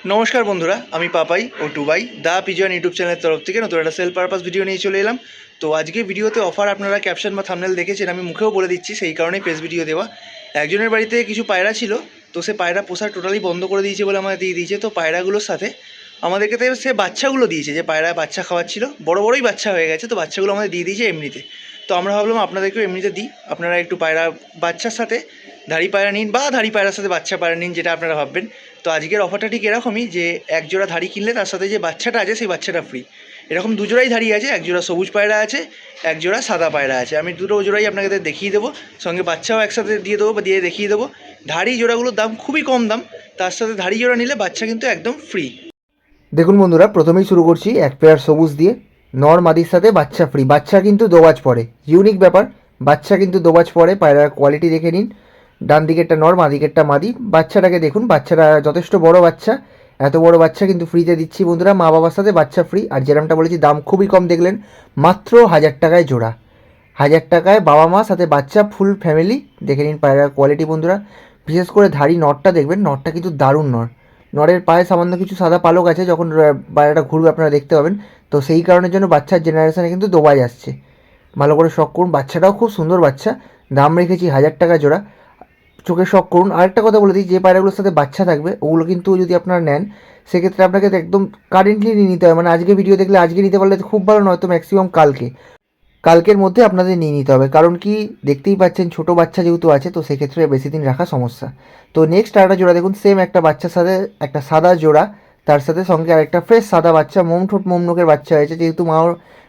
নমস্কার বন্ধুরা, আমি পাপাই ও টুবাই দা পিজন ইউটিউব চ্যানেলের তরফ থেকে নতুন একটা সেল পারপাস ভিডিও নিয়ে চলে এলাম। তো আজকে ভিডিওতে অফার আপনারা ক্যাপশন বা থাম্বনেল দেখেছেন, আমি মুখেও বলে দিচ্ছি, সেই কারণেই ফেস ভিডিও দেওয়া। একজনের বাড়িতে কিছু পায়রা ছিল, তো সে পায়রা পোষা টোটালি বন্ধ করে দিয়েছে বলে আমাদের দিয়ে দিয়েছে। তো পায়রাগুলোর সাথে আমাদেরকে তো সে বাচ্চাগুলো দিয়েছে, যে পায়রা বাচ্চা খাওয়াচ্ছিল, বড় বড়ই বাচ্চা হয়ে গেছে, তো বাচ্চাগুলো আমাদের দিয়ে দিয়েছে এমনিতে। তো আমরা ভাবলাম আপনাদেরকেও এমনিতে দিই, আপনারা একটু পায়রা বাচ্চার সাথে ধাড়ি পায়রা নিন বা ধাড়ি পায়রার সাথে বাচ্চা পায়রা নিন, যেটা আপনারা ভাববেন। তো আজকের অফারটা ঠিক এরকমই, যে এক জোড়া ধাড়ি কিনলে তার সাথে যে বাচ্চাটা আছে সেই বাচ্চাটা ফ্রি। এরকম দুজোড়াই ধাড়ি আছে, এক জোড়া সবুজ পায়রা আছে, এক জোড়া সাদা পায়রা আছে। আমি দুটো জোড়াই আপনাকে দেখিয়ে দেবো, সঙ্গে বাচ্চাও একসাথে দিয়ে দেবো বা দিয়ে দেখিয়ে দেবো। ধাড়ি জোড়াগুলোর দাম খুবই কম দাম, তার সাথে ধাড়ি জোড়া নিলে বাচ্চা কিন্তু একদম ফ্রি। দেখুন বন্ধুরা, প্রথমেই শুরু করছি এক পেয়ার সবুজ দিয়ে। নর মাদির সাথে বাচ্চা ফ্রি, বাচ্চা কিন্তু দোবাজ পড়ে, ইউনিক ব্যাপার। বাচ্চা কিন্তু দোবাজ পড়ে, পায়রার কোয়ালিটি দেখে নিন। ডান দিকেরটা নর, দিকেরটা মাদি। বাচ্চাটাকে দেখুন, বাচ্চাটা যথেষ্ট বড় বাচ্চা, এত বড় বাচ্চা কিন্তু ফ্রিতে দিচ্ছি বন্ধুরা, মা বাবার সাথে বাচ্চা ফ্রি। আর যেরকমটা বলেছি, দাম খুবই কম, দেখলেন মাত্র 1000 টাকায় জোড়া। 1000 টাকায় বাবা মা সাথে বাচ্চা, ফুল ফ্যামিলি। দেখে নিন পায়রার কোয়ালিটি বন্ধুরা। বিশেষ করে ধাড়ি নরটা দেখবেন, নরটা কিন্তু দারুণ নর। নরের পায়ে সামান্য কিছু সাদা পালক আছে, যখন পায়রাটা ঘুরবে আপনারা দেখতে পাবেন। তো সেই কারণের জন্য বাচ্চার জেনারেশানে কিন্তু দোবাজ আসছে। ভালো করে শখ করুন, বাচ্চাটাও খুব সুন্দর বাচ্চা। দাম রেখেছি 1000 টাকা জোড়া, চোখে শখ করুন। আরেকটা কথা বলে দিই, যে পায়রাগুলোর সাথে বাচ্চা থাকবে ওগুলো কিন্তু যদি আপনারা নেন, সেক্ষেত্রে আপনাকে একদম কারেন্টলি নিয়ে নিতে হবে। মানে আজকে ভিডিও দেখলে আজকে নিতে পারলে খুব ভালো, নয় তো ম্যাক্সিমাম কালকের মধ্যে আপনাদের নিয়ে নিতে হবে। কারণ কি, দেখতেই পাচ্ছেন ছোটো বাচ্চা যেহেতু আছে, তো সেক্ষেত্রে বেশি দিন রাখা সমস্যা। তো নেক্সট আরেকটা জোড়া দেখুন, সেম একটা বাচ্চার সাথে একটা সাদা জোড়া, তার সাথে সঙ্গে আরেকটা ফ্রেশ সাদা বাচ্চা, মোম ঠোঁট মোম নোকের বাচ্চা হয়েছে। যেহেতু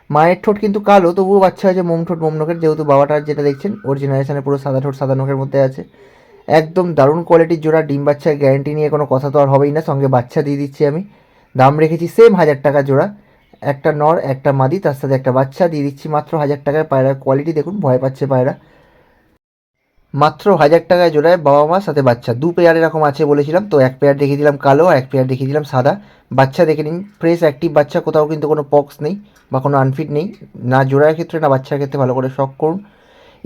মায়ের ঠোঁট কিন্তু কালো, তবুও বাচ্চা হয়েছে মোম ঠোঁট মোম নোকের। যেহেতু বাবাটার যেটা দেখছেন, ওর জেনারেশনে পুরো সাদা ঠোঁট সাদা নোকের মধ্যে আছে। একদম দারুণ কোয়ালিটির জোড়া, ডিম বাচ্চার গ্যারেন্টি নিয়ে কোনো কথা তো আর হবেই না, সঙ্গে বাচ্চা দিয়ে দিচ্ছি আমি। দাম রেখেছি সেম 1000 টাকা জোড়া। একটা নর একটা মাদি, তার সাথে একটা বাচ্চা দিয়ে দিচ্ছি মাত্র 1000 টাকায়। পায়রার কোয়ালিটি দেখুন, ভয় পাচ্ছে পায়রা। মাত্র 1000 টাকায় জোড়ায় বাবা মার সাথে বাচ্চা, দু পেয়ার এরকম আছে বলেছিলাম। তো এক পেয়ার দেখিয়ে দিলাম কালো, আর এক পেয়ার দেখিয়ে দিলাম সাদা। বাচ্চা দেখে নিন, ফ্রেশ অ্যাক্টিভ বাচ্চা, কোথাও কিন্তু কোনো পক্স নেই বা কোনো আনফিট নেই, না জোড়ার ক্ষেত্রে না বাচ্চার ক্ষেত্রে। ভালো করে শখ করুন।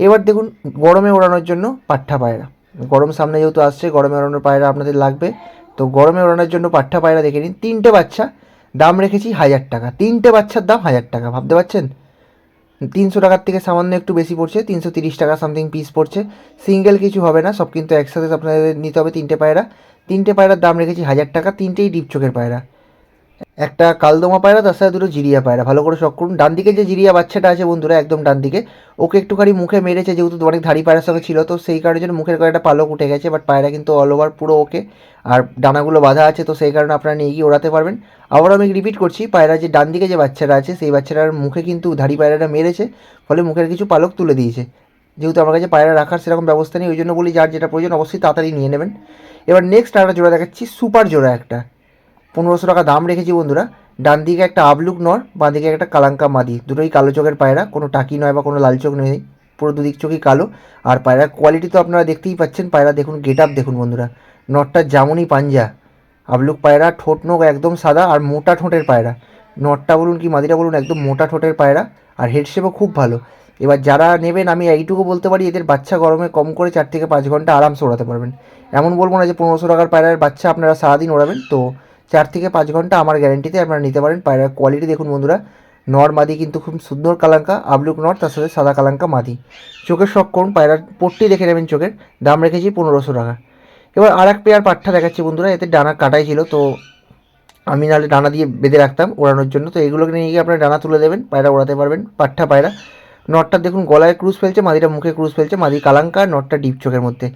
এবার দেখুন, গরমে ওড়ানোর জন্য পাঠা পায়রা। গরম সামনে যেহেতু আসছে, গরমে ওড়ানোর পায়রা আপনাদের লাগবে। তো গরমে ওড়ানোর জন্য পাঠা পায়রা দেখে নিন, 3টে বাচ্চা। দাম রেখেছি 1000 টাকা, 3টে বাচ্চার দাম 1000 টাকা। ভাবতে পারছেন, 300 টাকার থেকে সামান্য একটু বেশি পড়ছে, 330 টাকা সামথিং পিস পড়ছে। সিঙ্গেল কিছু হবে না, সব কিন্তু একসাথে আপনাদের নিতে হবে। 3টে পায়রা, 3টে পায়রার দাম রেখেছি 1000 টাকা। 3টেই ডিপ চোখের পায়রা, একটা কালদমা পায়রা, তার সাথে দুটো জিরিয়া পায়রা। ভালো করে শখ করুন। ডান দিকে যে জিরিয়া বাচ্চাটা আছে বন্ধুরা, একদম ডান দিকে, ওকে একটুখানি মুখে মেরেছে, যেহেতু অনেক ধাড়ি পায়রার সঙ্গে ছিল, তো সেই কারণের জন্য মুখের কয়েকটা পালক উঠে গেছে। বাট পায়রা কিন্তু অল ওভার পুরো ওকে, আর ডানাগুলো বাঁধা আছে, তো সেই কারণে আপনারা নিয়ে গিয়ে ওড়াতে পারবেন। আবার আমি রিপিট করছি, পায়রা যে ডান দিকে যে বাচ্চাটা আছে, সেই বাচ্চাটার মুখে কিন্তু ধাড়ি পায়রাটা মেরেছে, ফলে মুখের কিছু পালক তুলে দিয়েছে। যেহেতু আমার কাছে পায়রা রাখার সেরকম ব্যবস্থা নেই, ওই জন্য বলি যার যেটা প্রয়োজন অবশ্যই তাড়াতাড়ি নিয়ে নেবেন। এবার নেক্সট আরেকটা জোড়া দেখাচ্ছি, সুপার জোড়া একটা। 1500 টাকা দাম রেখেছি বন্ধুরা। ডান দিকে একটা আবলুক নর, বাঁ দিকে একটা কালাঙ্কা মাদি, দুটোই কালো চোখের পায়রা, কোনো টাকি নয় বা কোনো লাল চোখ নেই, পুরো দুদিক চোখই কালো। আর পায়রার কোয়ালিটি তো আপনারা দেখতেই পাচ্ছেন। পায়রা দেখুন, গেট আপ দেখুন বন্ধুরা, নরটার জামুনি পাঞ্জা, আবলুক পায়রা, ঠোঁট নোক একদম সাদা আর মোটা ঠোঁটের পায়রা। নরটা বলুন কি মাদিটা বলুন, একদম মোটা ঠোঁটের পায়রা, আর হেড শেপও খুব ভালো। এবার যারা নেবেন, আমি এইটুকু বলতে পারি, এদের বাচ্চা গরমে কম করে 4 থেকে 5 ঘন্টা আরামসে ওড়াতে পারবেন। এমন বলবো না যে 1500 টাকার পায়রার বাচ্চা আপনারা সারাদিন ওড়াবেন। তো 4 থেকে 5 ঘন্টা আমার গ্যারেন্টিতে আপনারা নিতে পারেন। পায়রার কোয়ালিটি দেখুন বন্ধুরা, নর মাদি কিন্তু খুব সুন্দর কালাঙ্কা, আবলুক নর, তার সাথে সাদা কালাঙ্কা মাদি। চোখের শখ করুন, পায়রার পট্টি দেখে নেবেন চোখের। দাম রেখেছি 1500 টাকা। এবার আর এক পেয়ার পাঠা দেখাচ্ছি বন্ধুরা, এতে ডানা কাটাই ছিল, তো আমি নাহলে ডানা দিয়ে বেঁধে রাখতাম ওড়ানোর জন্য। তো এগুলোকে নিয়ে গিয়ে আপনারা ডানা তুলে দেবেন, পায়রা ওড়াতে পারবেন। পাঠা পায়রা, নটটা দেখুন গলায় ক্রুজ ফেলছে, মাদিটা মুখে ক্রুজ ফেলছে। মাদি কালাঙ্কা, নটটা ডিপ চোখের মধ্যে।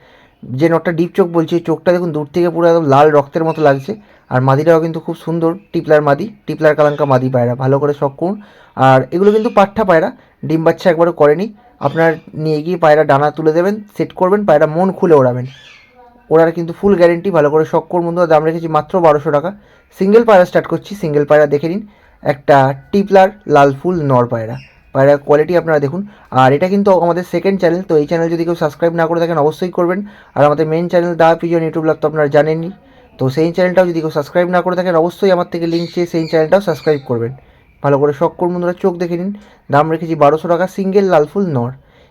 যে নটটা ডিপ চোখ বলছি, চোখটা দেখুন দূর থেকে পুরো একদম লাল রক্তের মতো লাগছে। আর মাদিটাও কিন্তু খুব সুন্দর, টিপলার মাদি, টিপলার কালাঙ্কা মাদি পায়রা। ভালো করে শখ করুন। আর এগুলো কিন্তু পাঠা পায়রা, ডিম বাচ্চা একবারও করেনি। আপনার নিয়ে গিয়ে পায়রা ডানা তুলে দেবেন, সেট করবেন, পায়রা মন খুলে ওড়াবেন। ওরার কিন্তু ফুল গ্যারেন্টি। ভালো করে শখ করুন বন্ধুরা। দাম রেখেছি মাত্র 1200 টাকা। সিঙ্গেল পায়রা স্টার্ট করছি, সিঙ্গেল পায়রা দেখে নিন, একটা টিপলার লাল ফুল নর পায়রা। পায়রার কোয়ালিটি আপনারা দেখুন। আর এটা কিন্তু আমাদের সেকেন্ড চ্যানেল, তো এই চ্যানেল যদি কেউ সাবস্ক্রাইব না করে থাকেন অবশ্যই করবেন। আর আমাদের মেন চ্যানেল দা পিজন ইউটিউব ব্লগ তো আপনারা জানেনই, তো সেই চ্যানেলটাও যদি কেউ সাবস্ক্রাইব না করে থাকেন অবশ্যই আমার থেকে লিঙ্ক চেয়ে সেই চ্যানেলটাও সাবস্ক্রাইব করবেন। ভালো করে শখ করুন বন্ধুরা, চোখ দেখে নিন। দাম রেখেছি 1200 টাকা, সিঙ্গেল লাল ফুল নর।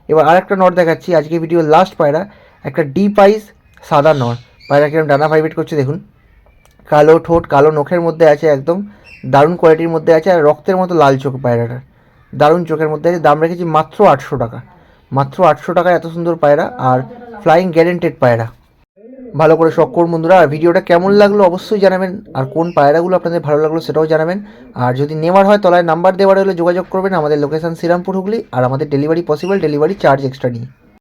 এবার আরেকটা নর দেখাচ্ছি, আজকে ভিডিও লাস্ট পায়রা, একটা ডিপ আইস সাদা নর। পায়রা কিরম ডানা ভাইব্রেট করছে দেখুন, কালো ঠোঁট, কালো নখের মধ্যে আছে, একদম দারুণ কোয়ালিটির মধ্যে আছে। আর রক্তের মতো লাল চোখ পায়রাটার, দারুণ চোখের মধ্যে আছে। দাম রেখেছি মাত্র 800 টাকা, মাত্র 800 টাকায় এত সুন্দর পায়রা, আর ফ্লাইং গ্যারেন্টেড পায়রা। ভালো করে শখ করুন বন্ধুরা। আর ভিডিওটা কেমন লাগলো অবশ্যই জানাবেন, আর কোন পায়রাগুলো আপনাদের ভালো লাগলো সেটাও জানাবেন। আর যদি নেওয়ার হয় তলায় নাম্বার দেওয়া হলে যোগাযোগ করবেন। আমাদের লোকেশন শ্রীরামপুর হুগলি, আর আমাদের delivery possible, delivery charge extra নিয়ে।